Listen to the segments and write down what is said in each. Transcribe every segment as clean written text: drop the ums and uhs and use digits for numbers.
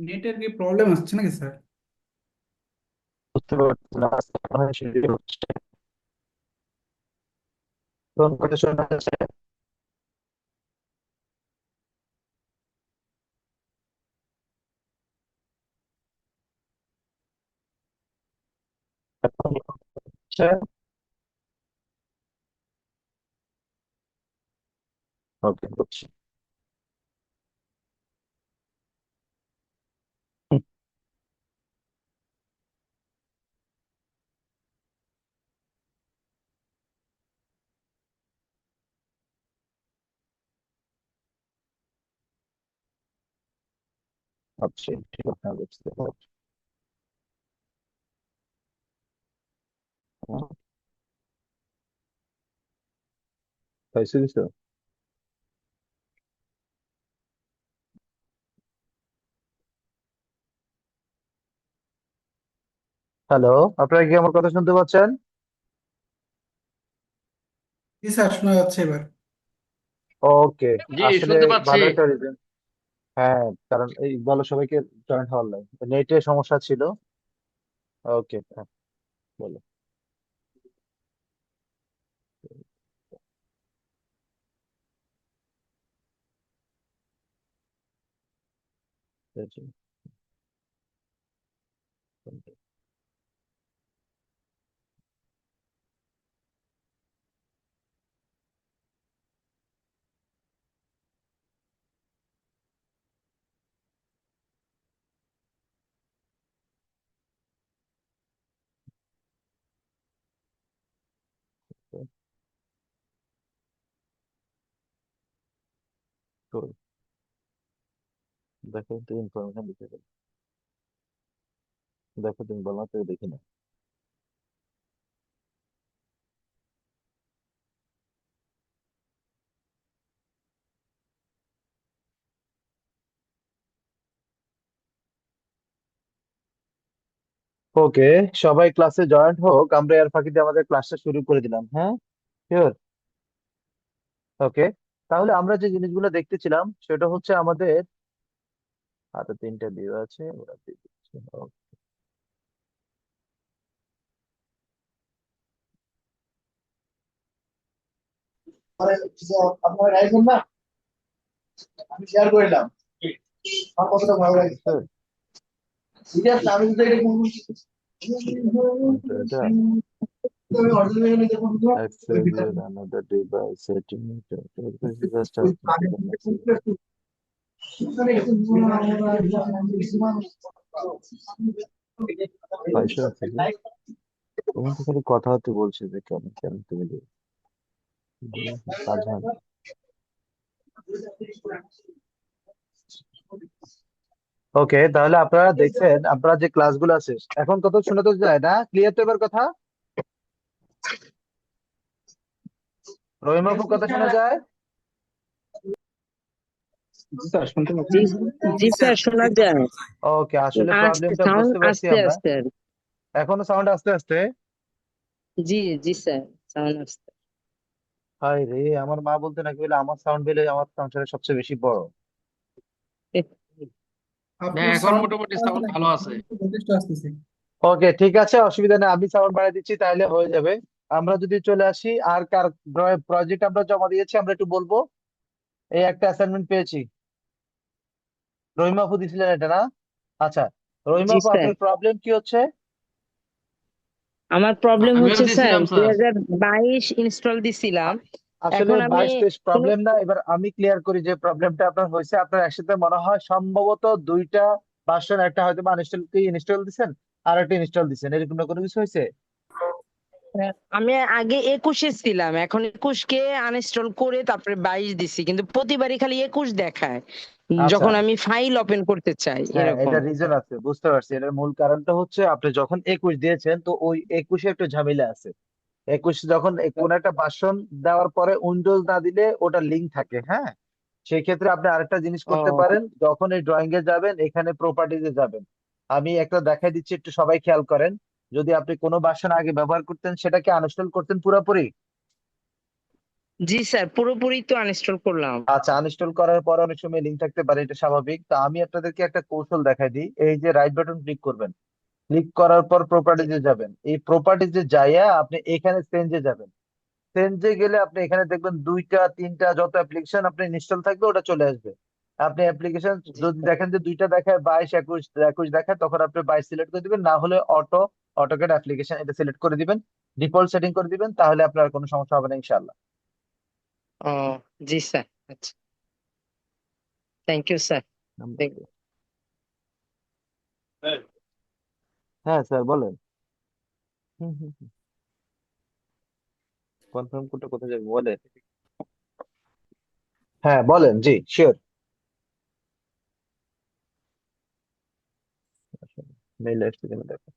নেটের কি প্রবলেম আসছে নাকি স্যার? বুঝতে পারছি না, আজকে মনে হয় সেটাই হচ্ছে। কোন কথা শোনা যাচ্ছে? এখন কি হচ্ছে? ওকে, বুঝছি। হুম, আচ্ছা, ঠিক আছে, আমি বুঝতে পারছি। হুম, পাইছো কিছু? হ্যালো, আপনারা কি আমার কথা শুনতে পাচ্ছেন? জি স্যার, শোনা যাচ্ছে এবার। ওকে। জি, আসলে শুনতে পাচ্ছি। ভালো একটা রিজন। হ্যাঁ, কারণ এই বলো সবাইকে জয়েন হওয়ার লাগে, নেটের সমস্যা ছিল। ওকে, হ্যাঁ, বলো। তো দেখো তো ইনফরমেশন দিতে পারি। দেখো তুমি বলো তো, দেখি না। ওকে, সবাই ক্লাসে জয়েন্ট হোক, আমরা এর ফাঁকিতে আমাদের ক্লাসটা শুরু করে দিলাম, হ্যাঁ? শিওর। ওকে, তাহলে আমরা যে জিনিসগুলো দেখতেছিলাম সেটা হচ্ছে আমাদের হাতে তিনটা ভিউ আছে, ওরা দিয়ে দিচ্ছে। আপনারা গাইছেন না, আমি শেয়ার করলাম। আমার কতটা ভালো লাগছে। Sure. ঠিক আছে, আমি তো এটা কোনটা এটা? Access with another device setting. This is just a message. পয়সা আছে কি? তোমাকে খালি কথা হতে বলছে যে কেন কেন তুমি দিও? কাজ হয় না। ওকে, তাহলে আপনারা দেখছেন, আপনারা যে ক্লাসগুলো আছে এখন কত শোনাতে যায় না, ক্লিয়ার তো এবার কথা? রহিমাপুর কথা শোনা যায়? জি স্যার, শুনতে জি পাচ্ছেন? জি জি স্যার, স্যার শোনা ক্লিয়ার যায়। শোনা যায়। ওকে, আসলে আস্তে প্রবলেমটা সাউন্ড বুঝতে পারছি আস্তে আমরা। আস্তে আর কি। এখনো সাউন্ড আস্তে আস্তে? জি জি স্যার, সাউন্ড আস্তে। হাই রে, আমার মা বলতে নাকি বলে আমার সাউন্ড বেলে আমার সংসারে সবচেয়ে বেশি বড়। না, আপনার এখন সাউন্ড মোটামুটি আছে সাউন্ড নাকি? ভালো আছে। সাউন্ড তো যথেষ্ট আসতেছে। ওকে, ঠিক আছে, অসুবিধা নেই, আমি সাউন্ড বাড়িয়ে দিচ্ছি তাহলে হয়ে যাবে। আমরা যদি চলে আসি আর কার প্রজেক্ট আমরা জমা দিয়েছি আমরা একটু বলবো। এই একটা অ্যাসাইনমেন্ট পেয়েছি, রহিমা আপু দিছিলেন এটা না? আচ্ছা, রহিমা জি আপু স্যার, আপনার প্রবলেম কি হচ্ছে? আমার প্রবলেম আমিও হচ্ছে স্যার দিছিলাম দুই স্যার। হাজার বাইশ ইনস্টল দিছিলাম। আ- আসলে এখন আমি 22-23 কোনো প্রবলেম না, এবার আমি ক্লিয়ার করি যে প্রবলেমটা আপনার হয়েছে। আপনার একসাথে মনে হয় সম্ভবত দুইটা ভার্সন, একটা হয়তো বা আনইনস্টল কি ইনস্টল দিছেন, আর একটা ইনস্টল দিছেন, এরকম না কোনো কিছু হয়েছে? আমি আগে 21-এ ছিলাম, এখন 21-কে আনইনস্টল করে তারপরে 22 দিছি, কিন্তু প্রতিবারই খালি 21 দেখায় আচ্ছা, যখন আমি ফাইল ওপেন করতে চাই হ্যাঁ, এরকম। এটা রিজন আছে, বুঝতে পারছি। এটার মূল কারণটা হচ্ছে আপনি যখন 21 দিয়েছেন তো ওই 21-এ একটু ঝামেলা আছে। 21 যখন কোন একটা ভার্সন দেওয়ার পরে উইন্ডোজ না দিলে ওটা লিঙ্ক থাকে, হ্যাঁ। সেই ক্ষেত্রে আপনি আরেকটা জিনিস করতে ও পারেন, যখন এই ড্রয়িং এ যাবেন এখানে প্রপার্টিজে যাবেন। আমি একটা দেখাই দিচ্ছি, একটু সবাই খেয়াল করেন। যদি আপনি কোনো ভার্সন আগে ব্যবহার করতেন সেটাকে আনইনস্টল করতেন পুরোপুরি। জি স্যার, পুরোপুরি তো আনইনস্টল করলাম। আচ্ছা, আনইনস্টল করার পর অনেক সময় লিঙ্ক থাকতে পারে, এটা স্বাভাবিক। তা আমি আপনাদেরকে একটা কৌশল দেখাই দিই। এই যে রাইট বাটন ক্লিক করবেন, ক্লিক করার পর প্রপার্টিজে যাবেন। এই প্রপার্টিজে যাইয়া আপনি এখানে চেঞ্জে যাবেন। চেঞ্জে গেলে আপনি এখানে দেখবেন দুইটা তিনটা যত অ্যাপ্লিকেশন আপনি ইনস্টল থাকবে ওটা চলে আসবে। আপনি অ্যাপ্লিকেশন জি যদি স্যার। দেখেন যে দুইটা দেখায় 22 21 21 দেখায়, তখন আপনি 22 সিলেক্ট করে দিবেন, না হলে অটোক্যাড অ্যাপ্লিকেশন এটা সিলেক্ট করে দিবেন, ডিফল্ট সেটিং করে দিবেন, তাহলে আপনার কোনো সমস্যা হবে না ইনশাআল্লাহ। ও, জি স্যার। আচ্ছা, থ্যাংক ইউ স্যার। হ্যাঁ স্যার বলেন। হুম হুম হুম। কনফার্ম কোডটা কোথায় যাবে বলেন। হ্যাঁ বলেন, জি শিওর। মেইল আসছে কিনা দেখো।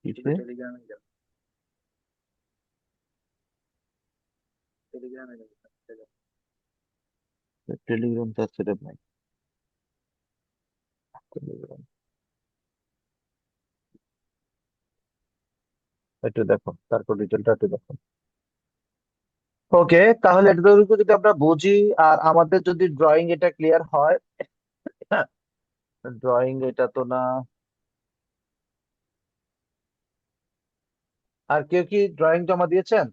কিসে? টেলিগ্রাম তার সেটআপ নাই। টেলিগ্রাম একটু দেখো, তারপর ডিটেলটা একটু দেখো। ওকে, তাহলে এতটুকু যদি আমরা বুঝি আর আমাদের যদি ড্রয়িং এটা ক্লিয়ার হয়। ড্রয়িং এটা তো না। আর কেউ কি ড্রয়িং জমা দিয়েছেন?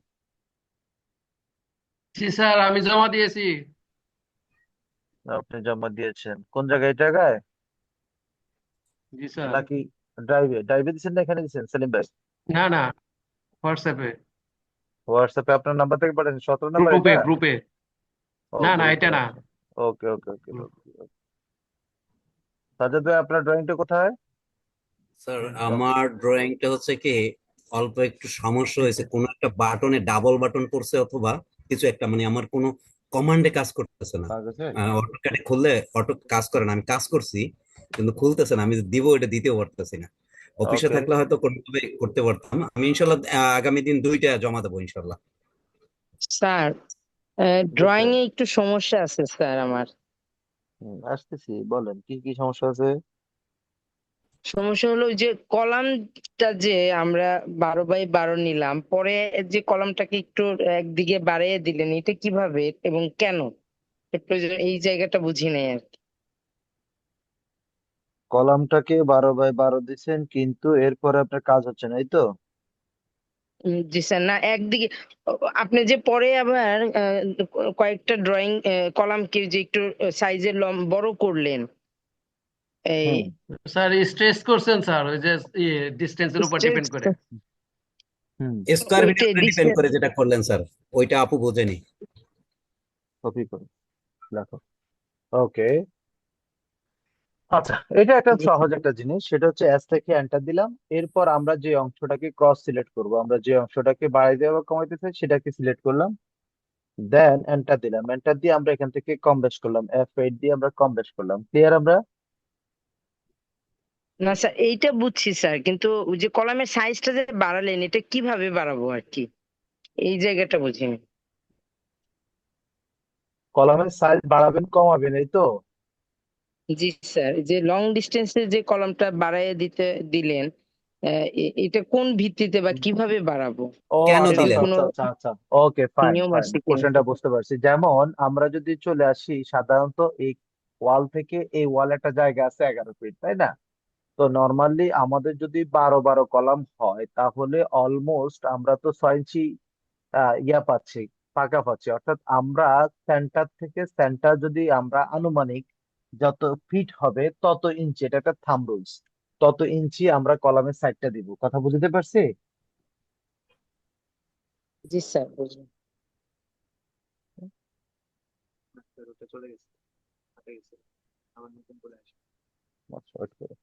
জি স্যার, আমি জমা দিয়েছি। আপনি জমা দিয়েছেন কোন জায়গায়, এই জায়গায় জি স্যার। নাকি ড্রাইভে? ড্রাইভে দিচ্ছেন না এখানে দিচ্ছেন সেলিম ভাই? না না, হোয়াটসঅ্যাপে, হোয়াটসঅ্যাপে আপনার নাম্বার থেকে পাঠাচ্ছেন, 17 নাম্বার গ্রুপে এটা? গ্রুপে। ও না না, গ্রুপে, এটা না। আচ্ছা। ওকে ওকে ওকে ওকে। সাজাদ ভাই আপনার ড্রয়িংটা কোথায়? স্যার আমার ড্রয়িংটা হচ্ছে কি অল্প একটু সমস্যা হয়েছে, কোন একটা বাটনে ডাবল বাটন পড়ছে অথবা কিছু একটা, মানে আমার কোনো কমান্ডে কাজ করতেছে না। কাগজে। অটোক্যাডে খুললে অটো কাজ করে না, আমি কাজ করছি কিন্তু খুলতেছে না, আমি দিব এটা দিতেও পারতেছি না। অফিসে ওকে, থাকলে হয়তো কোনোভাবে করতে পারতাম। আমি ইনশাল্লাহ আগামী দিন দুইটা জমা দেবো ইনশাল্লাহ। স্যার, জি ড্রয়িং স্যার। এ একটু সমস্যা আছে স্যার আমার। আসতেছি, বলেন কি কি সমস্যা আছে। সমস্যা হলো যে কলামটা যে আমরা 12 বাই 12 নিলাম, পরে যে কলামটাকে একটু একদিকে বাড়িয়ে দিলেন, এটা কিভাবে এবং কেন? একটু এই জায়গাটা বুঝি নাই আর কি। কলামটাকে 12 বাই 12 দিচ্ছেন, কিন্তু এরপরে আপনার কাজ হচ্ছে না, এই তো? জি স্যার, না একদিকে আপনি যে পরে আবার কয়েকটা ড্রয়িং কলামকে যে একটু সাইজের বড় করলেন, এই হুম স্যার স্ট্রেস করছেন স্যার, ওই যে ডিস্টেন্সের উপর স্ট্রেচ, ডিপেন্ড করে। হুম। স্কোয়ার ওইটা ফিটের উপরে ডিপেন্ড করে যেটা করলেন স্যার, ওইটা আপু বোঝেনি। কপি করুন, দেখো। ওকে, আচ্ছা, এটা একটা সহজ একটা জিনিস, সেটা হচ্ছে এস থেকে এন্টার দিলাম। এরপর আমরা যে অংশটাকে ক্রস সিলেক্ট করব, আমরা যে অংশটাকে বাড়াই দেওয়া বা কমাইতে চাই সেটাকে সিলেক্ট করলাম, দেন এন্টার দিলাম। এন্টার দিয়ে আমরা এখান থেকে কম বেশ করলাম, F8 দিয়ে আমরা কম বেশ করলাম। ক্লিয়ার আমরা? না স্যার, এইটা বুঝছি স্যার, কিন্তু ওই যে কলামের সাইজটা যে বাড়ালেন, এটা কিভাবে বাড়াবো আর কি, এই জায়গাটা বুঝিনি। কলামের সাইজ বাড়াবেন কমাবেন, এই তো? জি স্যার, যে লং ডিস্টেন্সে যে কলামটা বাড়ায় দিলেন, এটা কোন ভিত্তিতে বা কিভাবে বাড়াবো? ও কেন আচ্ছা এটার আচ্ছা দিলেন? কোনো আচ্ছা আচ্ছা আচ্ছা। ওকে, ফাইন নিয়ম ফাইন, আছে কিনা? কোশ্চেনটা বুঝতে পারছি। যেমন আমরা যদি চলে আসি, সাধারণত এই ওয়াল থেকে এই ওয়াল একটা জায়গা আছে 11 ফিট, তাই না? তো নর্মালি আমাদের যদি 12 12 কলাম হয়, তাহলে অলমোস্ট আমরা তো 6 ইঞ্চি ইয়া পাচ্ছি, ফাঁকা পাচ্ছি। অর্থাৎ আমরা সেন্টার থেকে সেন্টার যদি আমরা আনুমানিক যত ফিট হবে তত ইঞ্চি, এটা একটা থাম্ব রুলস, তত ইঞ্চি আমরা কলামের সাইডটা দিব। কথা বুঝতে পারছি? জি স্যার, বুঝলাম। আচ্ছা, wait করো।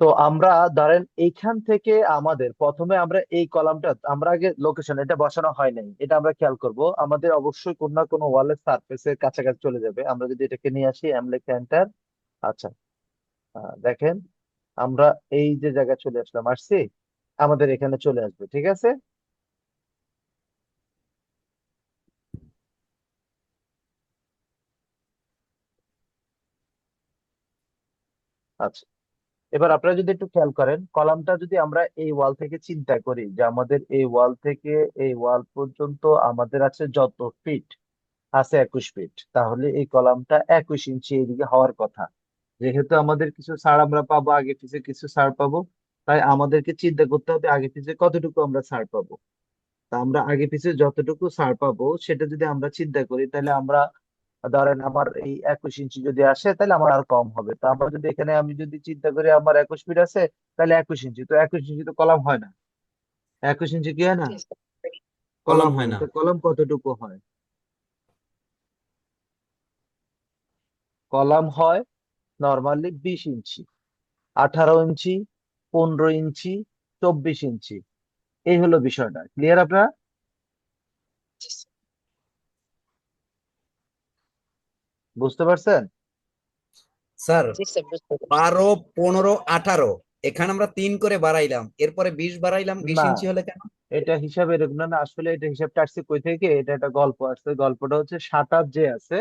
তো আমরা ধরেন এইখান থেকে আমাদের প্রথমে আমরা এই কলামটা, আমরা আগে লোকেশন এটা বসানো হয় নাই, এটা আমরা খেয়াল করব। আমাদের অবশ্যই কোনো না কোনো ওয়ালের সারফেসের কাছাকাছি চলে যাবে। আমরা যদি এটাকে নিয়ে আসি, লিখে এন্টার। আচ্ছা, দেখেন আমরা এই যে জায়গায় চলে আসলাম, আসছি, আমাদের এখানে চলে আসবে, ঠিক আছে? আচ্ছা, এবার আপনারা যদি একটু খেয়াল করেন, কলামটা যদি আমরা এই ওয়াল থেকে চিন্তা করি যে আমাদের এই ওয়াল থেকে এই ওয়াল পর্যন্ত আমাদের আছে যত ফিট, আছে 21 ফিট, তাহলে এই কলামটা 21 ইঞ্চি এদিকে হওয়ার কথা। যেহেতু আমাদের কিছু ছাড় আমরা পাবো, আগে পিছে কিছু ছাড় পাবো, তাই আমাদেরকে চিন্তা করতে হবে আগে পিছে কতটুকু আমরা ছাড় পাবো। তা আমরা আগে পিছে যতটুকু ছাড় পাবো সেটা যদি আমরা চিন্তা করি, তাহলে আমরা ধরেন আমার এই 21 ইঞ্চি যদি আসে তাহলে আমার আর কম হবে। তো আমরা যদি এখানে আমি যদি চিন্তা করি আমার 21 ফিট আছে, তাহলে 21 ইঞ্চি, তো 21 ইঞ্চি তো কলাম হয় না। 21 ইঞ্চি কি হয় না, জি স্যার। কলম কলাম হয় হয় না। না। তো কলাম কতটুকু হয়? কলাম হয় নর্মালি 20 ইঞ্চি, 18 ইঞ্চি, 15 ইঞ্চি, 24 ইঞ্চি। এই হলো বিষয়টা, ক্লিয়ার আপনারা? জি স্যার। বুঝতে পারছেন? স্যার জি স্যার, বুঝতে পারছি। 12, 15, 18 এখানে আমরা 3 করে বাড়াইলাম, এরপরে 20 বাড়াইলাম, 20 না, ইঞ্চি হলে কেন? এটা হিসাব এরকম না, না, আসলে এটা হিসাবটা আসছে কই থেকে, এটা একটা গল্প আসছে। গল্পটা হচ্ছে শাটার যে আছে,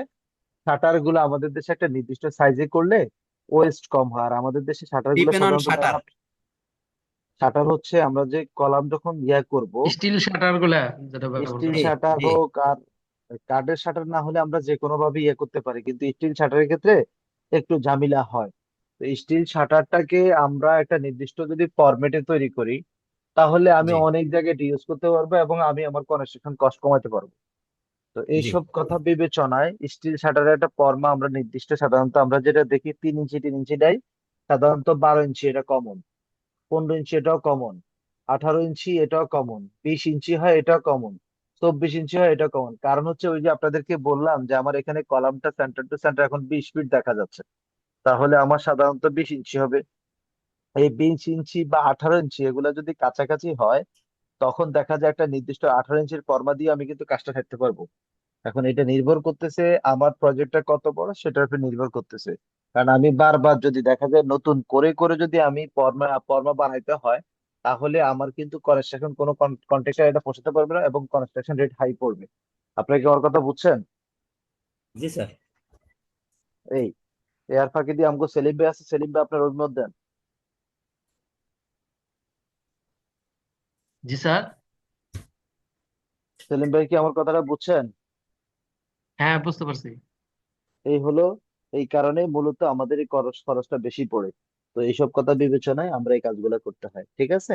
শাটার গুলো আমাদের দেশে একটা নির্দিষ্ট সাইজে করলে ওয়েস্ট কম হয়। আর আমাদের দেশে শাটার গুলো ডিপেন্ড অন সাধারণত শাটার। শাটার হচ্ছে আমরা যে কলাম যখন করব, স্টিল শাটার গুলা যেটা ব্যবহার স্টিল করে। জি শাটার জি হোক আর কাঠের শাটার না হলে আমরা যে কোনো ভাবে করতে পারি, কিন্তু স্টিল শাটারের ক্ষেত্রে একটু ঝামেলা হয়। তো স্টিল শাটারটাকে আমরা একটা নির্দিষ্ট যদি ফরম্যাটে তৈরি করি, তাহলে আমি জি অনেক জায়গায় ইউজ করতে পারবো এবং আমি আমার কনস্ট্রাকশন কস্ট কমাতে পারবো। তো জি এইসব কথা বিবেচনায় স্টিল শাটারের একটা ফর্মা আমরা নির্দিষ্ট, সাধারণত আমরা যেটা দেখি 3 ইঞ্চি 3 ইঞ্চি দেয়, সাধারণত 12 ইঞ্চি এটা কমন, 15 ইঞ্চি এটাও কমন, 18 ইঞ্চি এটাও কমন, 20 ইঞ্চি হয় এটাও কমন, 24 ইঞ্চি হয় এটাও কমন। কারণ হচ্ছে ওই যে আপনাদেরকে বললাম যে আমার এখানে কলামটা সেন্টার টু সেন্টার এখন 20 ফিট দেখা যাচ্ছে, তাহলে আমার সাধারণত 20 ইঞ্চি হবে। এই 20 ইঞ্চি বা 18 ইঞ্চি এগুলো যদি কাছাকাছি হয়, তখন দেখা যায় একটা নির্দিষ্ট 18 ইঞ্চির ফর্মা দিয়ে আমি কিন্তু কাজটা থাকতে পারবো। এখন এটা নির্ভর করতেছে আমার প্রজেক্টটা কত বড় সেটার উপর নির্ভর করতেছে। কারণ আমি বারবার যদি দেখা যায় নতুন করে করে যদি আমি ফর্মা ফর্মা বানাইতে হয়, তাহলে আমার কিন্তু কনস্ট্রাকশন কোনো কন্ট্রাক্টর এটা পোষাতে পারবে না এবং কনস্ট্রাকশন রেট হাই পড়বে। আপনারা কি আমার কথা বুঝছেন? জি স্যার। এই এর ফাঁকি দিয়ে আমাকে সেলিম ভাই আছে, সেলিম ভাই আপনার অভিমত দেন। জি স্যার। সেলিম ভাই কি আমার কথাটা বুঝছেন? হ্যাঁ, বুঝতে পারছি। এই হলো, এই কারণে মূলত আমাদের এই খরচটা বেশি পড়ে। তো এইসব কথা বিবেচনায় আমরা এই কাজগুলো করতে হয়, ঠিক আছে?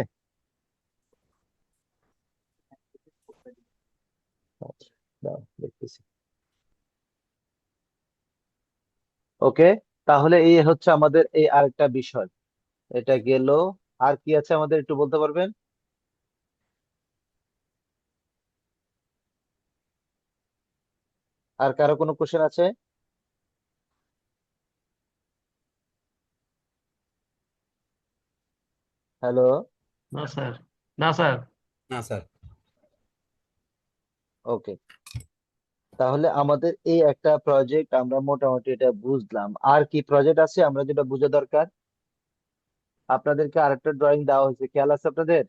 আচ্ছা, দাঁড়াও, দেখতেছি। ওকে, তাহলে এই হচ্ছে আমাদের এই আরেকটা বিষয়, এটা গেল। আর কি আছে আমাদের একটু বলতে পারবেন? আর কারো কোনো কোশ্চেন আছে? হ্যালো? না স্যার। না স্যার। না স্যার। ওকে, তাহলে আমাদের এই একটা প্রজেক্ট আমরা মোটামুটি এটা বুঝলাম। আর কি প্রজেক্ট আছে আমরা যেটা বোঝা দরকার? আপনাদেরকে আরেকটা ড্রয়িং দেওয়া হয়েছে, খেয়াল আছে আপনাদের?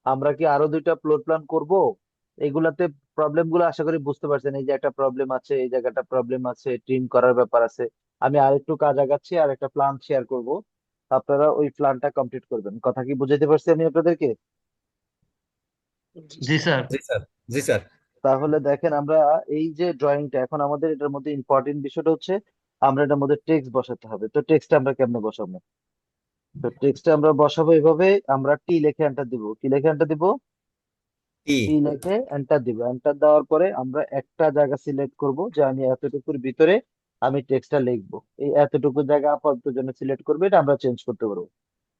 আমরা কি আরো 2টা ফ্লোর প্ল্যান করব? এগুলাতে প্রবলেম গুলো আশা করি বুঝতে পারছেন। এই যে একটা প্রবলেম আছে, এই জায়গাটা প্রবলেম আছে, ট্রিম করার ব্যাপার আছে। আমি আরেকটু কাজ আগাচ্ছি আর একটা প্ল্যান শেয়ার করব, আপনারা ওই প্ল্যানটা কমপ্লিট করবেন। কথা কি বুঝাতে পারছি আমি আপনাদেরকে? জি জি স্যার। স্যার। জি স্যার। জি স্যার। তাহলে দেখেন আমরা এই যে ড্রয়িংটা, এখন আমাদের এটার মধ্যে ইম্পর্টেন্ট বিষয়টা হচ্ছে আমরা এটার মধ্যে টেক্সট বসাতে হবে। তো টেক্সটটা আমরা কেমনে বসাবো? তো টেক্সটটা আমরা বসাবো এইভাবে, আমরা টি লিখে এন্টার দিব। কি লিখে এন্টার দিব? ই টি লিখে এন্টার দিব। এন্টার দেওয়ার পরে আমরা একটা জায়গা সিলেক্ট করব যে আমি এতটুকুর ভিতরে আমি টেক্সটটা লিখবো। এই এতটুকু জায়গা আপাতত জন্য সিলেক্ট করবে, এটা আমরা চেঞ্জ করতে পারবো।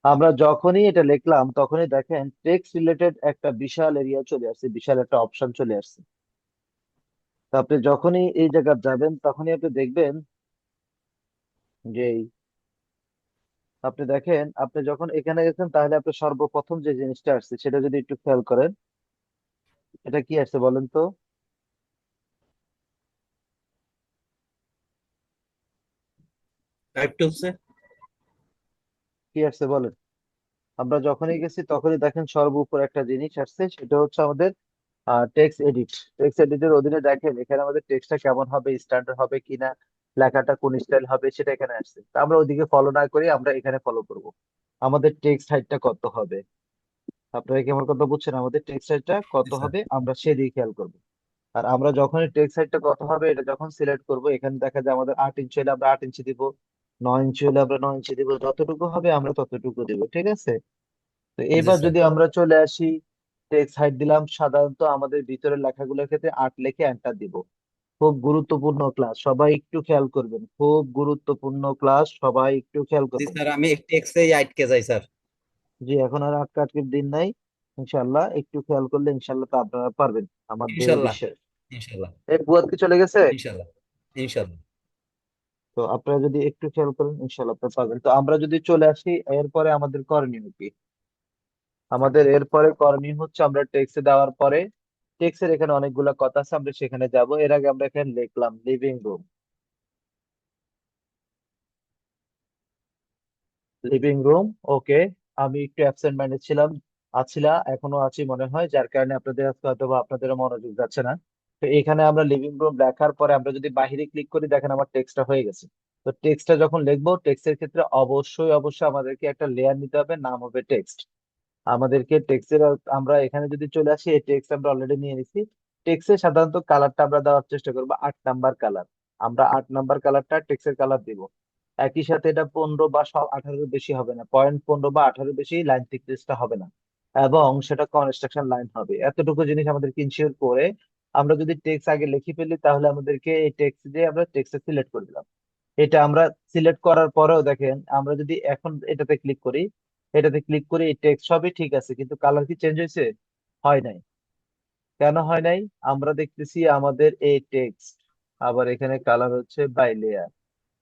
আমরা যখনই এটা লিখলাম তখনই দেখেন টেক্সট রিলেটেড একটা বিশাল এরিয়া চলে আসছে, বিশাল একটা অপশন চলে আসছে। তো আপনি যখনই এই জায়গায় যাবেন তখনই আপনি দেখবেন যে আপনি দেখেন আপনি যখন এখানে গেছেন, তাহলে আপনি সর্বপ্রথম যে জিনিসটা আসছে সেটা যদি একটু খেয়াল করেন, এটা কি আসছে বলেন তো? টাইপ টুলসে। কি আসছে বলেন? আমরা যখনই গেছি তখনই দেখেন সর্বোপর একটা জিনিস আসছে, সেটা হচ্ছে আমাদের টেক্সট এডিট। টেক্সট এডিটের অধীনে দেখেন এখানে আমাদের টেক্সটটা কেমন হবে, স্ট্যান্ডার্ড হবে কিনা, লেখাটা কোন স্টাইল হবে সেটা এখানে আসছে। তা আমরা ওইদিকে ফলো না করে আমরা এখানে ফলো করব। আমাদের টেক্সট হাইটটা কত হবে, আপনারা কি আমার কথা বুঝছেন? আমাদের টেক্সট হাইটটা কত জি স্যার। হবে আমরা সেদিকে খেয়াল করব। আর আমরা যখনই টেক্সট হাইটটা কত হবে এটা যখন সিলেক্ট করব, এখানে দেখা যায় আমাদের 8 ইঞ্চি হলে আমরা 8 ইঞ্চি দিব, 9 ইঞ্চি হলে আমরা 9 ইঞ্চি দিব, যতটুকু হবে আমরা ততটুকু দিব, ঠিক আছে? তো জি এবার স্যার। যদি আমরা চলে আসি, টেক্সট হাইট দিলাম, সাধারণত আমাদের ভিতরের লেখাগুলোর ক্ষেত্রে 8 লিখে এন্টার দিব। খুব গুরুত্বপূর্ণ ক্লাস, সবাই একটু খেয়াল করবেন, খুব গুরুত্বপূর্ণ ক্লাস, সবাই একটু খেয়াল জি করবেন। স্যার, আমি টেক্সেই আটকে যাই স্যার। জি, এখন আর আটকে আটকের দিন নাই, ইনশাল্লাহ একটু খেয়াল করলে ইনশাল্লাহ তো আপনারা পারবেন, আমার দৃঢ় ইনশাল্লাহ। বিশ্বাস। ইনশাল্লাহ। এই বুয়াদ কি চলে গেছে? ইনশাল্লাহ। ইনশাল্লাহ। তো আপনারা যদি একটু খেয়াল করেন ইনশাল্লাহ আপনারা পারবেন। তো আমরা যদি চলে আসি, এরপরে আমাদের করণীয় কি? আমাদের এরপরে করণীয় হচ্ছে আমরা টেক্সটে দেওয়ার পরে, টেক্সটের এখানে অনেকগুলা কথা আছে, আমরা সেখানে যাব। এর আগে আমরা এখানে লিখলাম লিভিং রুম। লিভিং রুম, ওকে। আমি একটু অ্যাবসেন্ট মাইন্ডেড ছিলাম, আছিলা, এখনো আছি মনে হয়, যার কারণে আপনাদের আজকে হয়তো বা আপনাদের মনোযোগ যাচ্ছে না। তো এখানে আমরা লিভিং রুম লেখার পরে আমরা যদি বাইরে ক্লিক করি, দেখেন আমার টেক্সটটা হয়ে গেছে। তো টেক্সটটা যখন লিখবো, টেক্সটের ক্ষেত্রে অবশ্যই অবশ্যই আমাদেরকে একটা লেয়ার নিতে হবে, নাম হবে টেক্সট। আমাদেরকে টেক্সটের, আমরা এখানে যদি চলে আসি, এই টেক্সট আমরা অলরেডি নিয়ে নিছি। টেক্সটের সাধারণত কালারটা আমরা দেওয়ার চেষ্টা করবো 8 নাম্বার কালার। আমরা 8 নাম্বার কালারটা টেক্সটের কালার দিব। একই সাথে এটা 15 বা 18 বেশি হবে না, 15 বা 18 বেশি লাইন থিকনেসটা হবে না, এবং সেটা কনস্ট্রাকশন লাইন হবে। এতটুকু জিনিস আমাদেরকে ইনশিওর করে আমরা যদি টেক্সট আগে লিখে ফেলি, তাহলে আমাদেরকে এই টেক্সট দিয়ে আমরা টেক্সট সিলেক্ট করে দিলাম। এটা আমরা সিলেক্ট করার পরেও দেখেন, আমরা যদি এখন এটাতে ক্লিক করি, এটাতে ক্লিক করি, এই টেক্সট সবই ঠিক আছে, কিন্তু কালার কি চেঞ্জ হয়েছে? হয় নাই। কেন হয় নাই? আমরা দেখতেছি আমাদের এই টেক্সট, আবার এখানে কালার হচ্ছে বাই লেয়ার।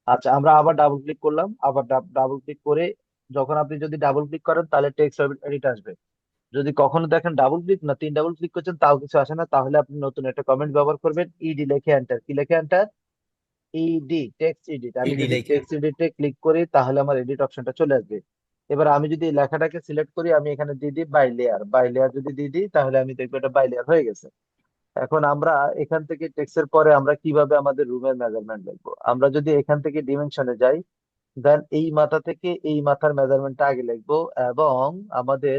আচ্ছা, আমরা আবার ডাবল ক্লিক করলাম, আবার ডাবল ক্লিক করে, যখন আপনি যদি ডাবল ক্লিক করেন তাহলে টেক্সট এডিট আসবে। যদি কখনো দেখেন ডাবল ক্লিক না 3 ডাবল ক্লিক করছেন তাও কিছু আসে না, তাহলে আপনি নতুন একটা কমেন্ট ব্যবহার করবেন, ইডি লিখে এন্টার। কি লিখে এন্টার? ED, text edit. আমি ইডি যদি লেখা। টেক্সট এডিটে ক্লিক করি তাহলে আমার এডিট অপশনটা চলে আসবে। এবার আমি যদি এই লেখাটাকে সিলেক্ট করি, আমি এখানে দিয়ে দিই বাই লেয়ার, বাই লেয়ার যদি দিয়ে দিই তাহলে আমি দেখবো এটা বাই লেয়ার হয়ে গেছে। এখন আমরা এখান থেকে টেক্সটের পরে আমরা কিভাবে আমাদের রুমের মেজারমেন্ট লিখবো? আমরা যদি এখান থেকে ডিমেনশনে যাই, দেন এই মাথা থেকে এই মাথার মেজারমেন্টটা আগে লিখবো, এবং আমাদের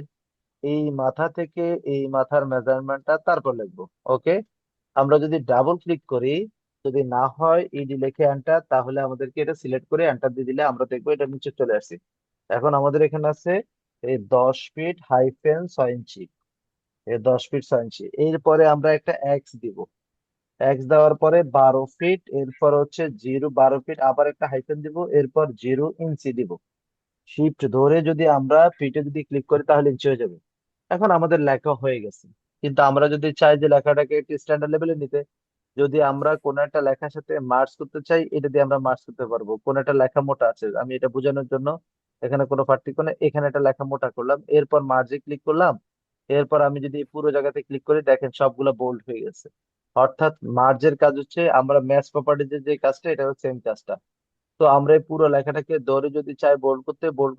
এই মাথা থেকে এই মাথার মেজারমেন্টটা তারপর লিখবো। ওকে। আমরা যদি ডাবল ক্লিক করি, যদি না হয় ইডি লিখে এন্টার, তাহলে আমাদেরকে এটা সিলেক্ট করে এন্টার দিয়ে দিলে আমরা দেখবো এটা নিচে চলে আসছে। এখন আমাদের এখানে আছে এই 10 ফিট হাইফেন 6 ইঞ্চি, এই 10 ফিট 6 ইঞ্চি। এরপরে আমরা একটা এক্স দিব, এক্স দেওয়ার পরে 12 ফিট, এরপর হচ্ছে 12 ফিট, আবার একটা হাইফেন দিব, এরপর 0 ইঞ্চি দিব। শিফট ধরে যদি আমরা ফিটে যদি ক্লিক করি তাহলে ইঞ্চি হয়ে যাবে। এখন আমাদের লেখা হয়ে গেছে। কিন্তু আমরা যদি চাই যে লেখাটাকে একটু স্ট্যান্ডার্ড লেভেলে নিতে, যদি আমরা কোন একটা লেখার সাথে মার্চ করতে চাই, এটা দিয়ে আমরা মার্চ করতে পারবো। কোন একটা লেখা মোটা আছে, আমি এটা বোঝানোর জন্য এখানে কোনো পার্থক্য নেই, এখানে একটা লেখা মোটা করলাম, এরপর মার্জে ক্লিক করলাম, এরপর আমি যদি পুরো জায়গাতে ক্লিক করি, দেখেন সবগুলা বোল্ড হয়ে গেছে। অর্থাৎ মার্জের কাজ হচ্ছে, আমরা ম্যাচ প্রপার্টিজের যে কাজটা, এটা হচ্ছে সেম কাজটা। তো আমরা এই পুরো লেখাটাকে ধরে যদি চাই বোল্ড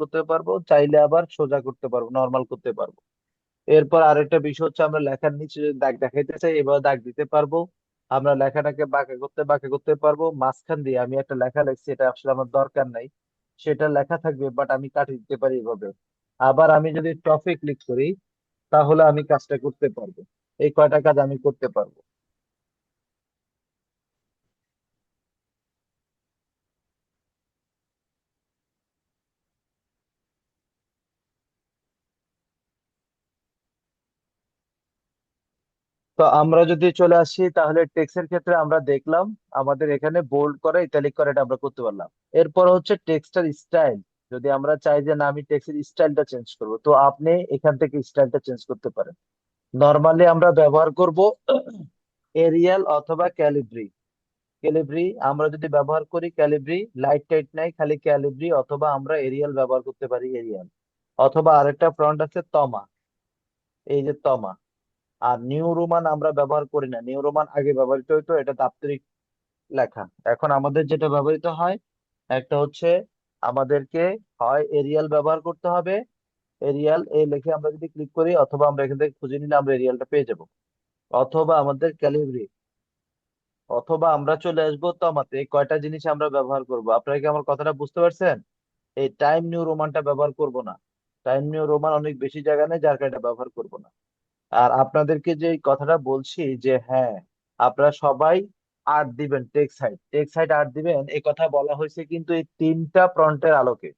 করতে পারবো, চাইলে আবার সোজা করতে পারবো, নর্মাল করতে পারবো। এরপর আরেকটা বিষয় হচ্ছে, আমরা লেখার নিচে যদি দাগ দেখাইতে চাই এবার দাগ দিতে পারবো। আমরা লেখাটাকে বাঁকা করতে পারবো। মাঝখান দিয়ে আমি একটা লেখা লিখছি, এটা আসলে আমার দরকার নাই, সেটা লেখা থাকবে, বাট আমি কাটিয়ে দিতে পারি এভাবে। আবার আমি যদি টপে ক্লিক করি তাহলে আমি কাজটা করতে পারবো। এই কয়টা কাজ আমি করতে পারবো। তো আমরা যদি চলে আসি, তাহলে টেক্সটের ক্ষেত্রে আমরা দেখলাম আমাদের এখানে বোল্ড করা, ইটালিক করা, এটা আমরা করতে পারলাম। এরপর হচ্ছে টেক্সটের স্টাইল। যদি আমরা চাই যে না আমি টেক্সটের স্টাইলটা চেঞ্জ করব, তো আপনি এখান থেকে স্টাইলটা চেঞ্জ করতে পারেন। নর্মালি আমরা ব্যবহার করব এরিয়াল অথবা ক্যালিব্রি। ক্যালিব্রি আমরা যদি ব্যবহার করি, ক্যালিব্রি লাইট টাইট নাই, খালি ক্যালিব্রি, অথবা আমরা এরিয়াল ব্যবহার করতে পারি, এরিয়াল। অথবা আরেকটা ফন্ট আছে তমা, এই যে তমা। আর নিউ রোমান আমরা ব্যবহার করি না, নিউ রোমান আগে ব্যবহৃত হতো, এটা দাপ্তরিক লেখা। এখন আমাদের যেটা ব্যবহৃত হয়, একটা হচ্ছে আমাদেরকে হয় এরিয়াল ব্যবহার করতে হবে, এরিয়াল এই লিখে আমরা যদি ক্লিক করি, অথবা আমরা এখান থেকে খুঁজে নিলে আমরা এরিয়ালটা পেয়ে যাব, অথবা আমাদের ক্যালিব্রি, অথবা আমরা চলে আসবো তমাতে। এই কয়টা জিনিস আমরা ব্যবহার করব, আপনারা কি আমার কথাটা বুঝতে পারছেন? এই টাইম নিউ রোমানটা ব্যবহার করব না। টাইম নিউ রোমান অনেক বেশি জায়গা নেই, যার কারণে এটা ব্যবহার করব না। আর আপনাদেরকে যে এই কথাটা বলছি যে হ্যাঁ, আপনারা সবাই 8 দিবেন, টেক্সট হাইট 8 দিবেন, এই কথা বলা হয়েছে কিন্তু এই তিনটা প্রন্টের আলোকে।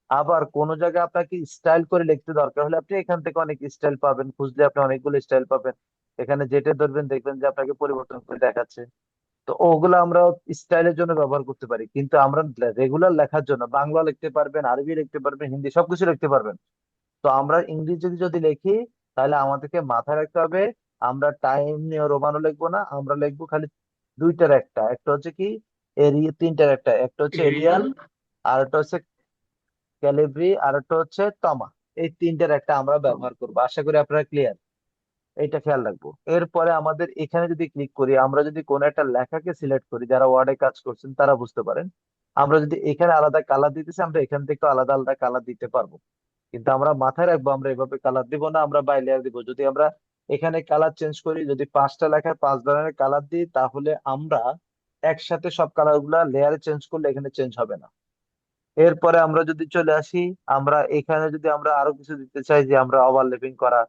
আবার কোন জায়গায় আপনাকে স্টাইল করে লিখতে দরকার হলে আপনি এখান থেকে অনেক স্টাইল পাবেন, খুঁজলে আপনি অনেকগুলো স্টাইল পাবেন। এখানে যেটা ধরবেন দেখবেন যে আপনাকে পরিবর্তন করে দেখাচ্ছে। তো ওগুলো আমরা স্টাইলের জন্য ব্যবহার করতে পারি, কিন্তু আমরা রেগুলার লেখার জন্য বাংলা লিখতে পারবেন, আরবি লিখতে পারবেন, হিন্দি সবকিছু লিখতে পারবেন। তো আমরা ইংরেজি যদি লিখি, তাহলে আমাদেরকে মাথায় রাখতে হবে আমরা টাইম নিয়ে রোমানও লিখবো না, আমরা লিখবো খালি দুইটার একটা। একটা হচ্ছে কি তিনটার একটা, একটা হচ্ছে এরিয়াল, আর একটা হচ্ছে ক্যালিব্রি, আর একটা হচ্ছে তমা। এই তিনটার একটা আমরা ব্যবহার করবো। আশা করি আপনারা ক্লিয়ার। এইটা খেয়াল রাখবো। এরপরে আমাদের এখানে যদি ক্লিক করি, আমরা যদি কোনো একটা লেখাকে সিলেক্ট করি, যারা ওয়ার্ডে কাজ করছেন তারা বুঝতে পারেন, আমরা যদি এখানে আলাদা কালার দিতেছি, আমরা এখান থেকে আলাদা আলাদা কালার দিতে পারবো। কিন্তু আমরা মাথায় রাখবো আমরা এভাবে কালার দিব না, আমরা বাই লেয়ার দিব। যদি আমরা এখানে কালার চেঞ্জ করি, যদি 5টা লেখায় 5 ধরনের কালার দিই, তাহলে আমরা একসাথে সব কালার গুলা লেয়ারে চেঞ্জ করলে এখানে চেঞ্জ হবে না। এরপরে আমরা যদি চলে আসি, আমরা এখানে যদি আমরা আরো কিছু দিতে চাই, যে আমরা ওভারল্যাপিং করা,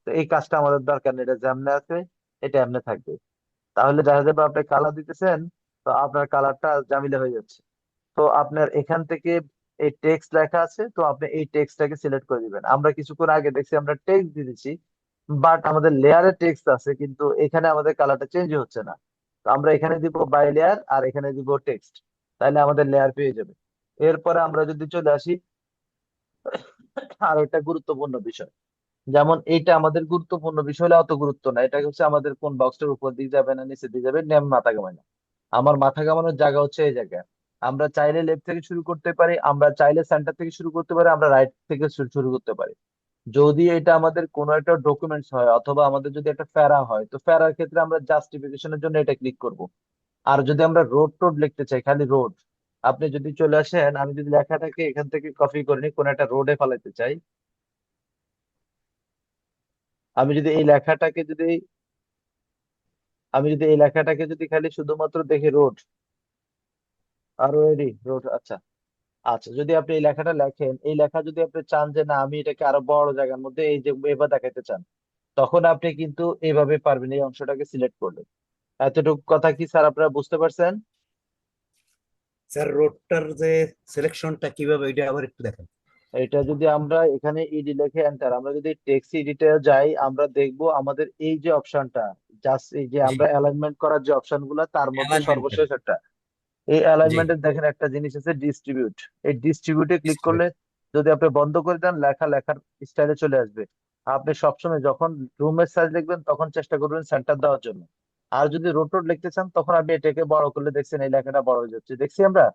তো এই কাজটা আমাদের দরকার নেই, এটা যেমনে আছে এটা এমনি থাকবে। তাহলে দেখা যাবে আপনি কালার দিতেছেন, তো আপনার কালারটা জামিলে হয়ে যাচ্ছে। তো আপনার এখান থেকে এই টেক্সট লেখা আছে, তো আপনি এই টেক্সটটাকে সিলেক্ট করে দিবেন। আমরা কিছুক্ষণ আগে দেখছি আমরা টেক্সট দিয়ে দিচ্ছি, বাট আমাদের লেয়ারে টেক্সট আছে, কিন্তু এখানে আমাদের কালারটা চেঞ্জ হচ্ছে না। তো আমরা এখানে দিব বাই লেয়ার, আর এখানে দিব টেক্সট, তাহলে আমাদের লেয়ার পেয়ে যাবে। এরপরে আমরা যদি চলে আসি আর একটা গুরুত্বপূর্ণ বিষয়, যেমন এইটা আমাদের গুরুত্বপূর্ণ বিষয় হলে অত গুরুত্ব না, এটা হচ্ছে আমাদের কোন বক্সটার উপর দিকে যাবে না নিচে দিকে যাবে, নেম মাথা ঘামায় না। আমার মাথা ঘামানোর জায়গা হচ্ছে এই জায়গায়। আমরা চাইলে লেফট থেকে শুরু করতে পারি, আমরা চাইলে সেন্টার থেকে শুরু করতে পারি, আমরা রাইট থেকে শুরু করতে পারি। যদি এটা আমাদের কোনো একটা ডকুমেন্টস হয়, অথবা আমাদের যদি একটা প্যারা হয়, তো প্যারার ক্ষেত্রে আমরা জাস্টিফিকেশনের জন্য এটা ক্লিক করব। আর যদি আমরা রোড টোড লিখতে চাই, খালি রোড, আপনি যদি চলে আসেন, আমি যদি লেখাটাকে এখান থেকে কপি করে নিই, কোন একটা রোডে ফেলাইতে চাই, আমি যদি এই লেখাটাকে যদি আমি যদি এই লেখাটাকে যদি খালি শুধুমাত্র দেখি রোড, আর ওয়েডি রোড, আচ্ছা। আচ্ছা, যদি আপনি এই লেখাটা লেখেন, এই লেখা যদি আপনি চান যে না আমি এটাকে আরো বড় জায়গার মধ্যে এই যে এবার দেখাতে চান, তখন আপনি কিন্তু এইভাবে পারবেন, এই অংশটাকে সিলেক্ট করলে। এতটুকু কথা কি স্যার আপনারা বুঝতে পারছেন? স্যার রোডটার যে সিলেকশনটা কিভাবে, এটা আবার একটু দেখেন। এটা যদি আমরা এখানে ইডি লিখে এন্টার, আমরা যদি টেক্সট এডিটে যাই, আমরা দেখব আমাদের এই যে অপশনটা, জাস্ট এই যে জি, আমরা অ্যালাইনমেন্ট করার যে অপশন গুলা, তার মধ্যে অ্যালাইনমেন্টটা। সর্বশেষ একটা এই জি, অ্যালাইনমেন্টের দেখেন একটা জিনিস আছে ডিস্ট্রিবিউট। এই ডিস্ট্রিবিউটে ক্লিক করলে যদি আপনি বন্ধ করে দেন, লেখার স্টাইলে চলে আসবে। আপনি সবসময় যখন রুমের সাইজ লিখবেন, তখন চেষ্টা করবেন সেন্টার দেওয়ার জন্য। আর যদি রোটেট লিখতে চান, তখন আপনি এটাকে বড় করলে দেখছেন এই লেখাটা বড় হয়ে যাচ্ছে, দেখছি আমরা।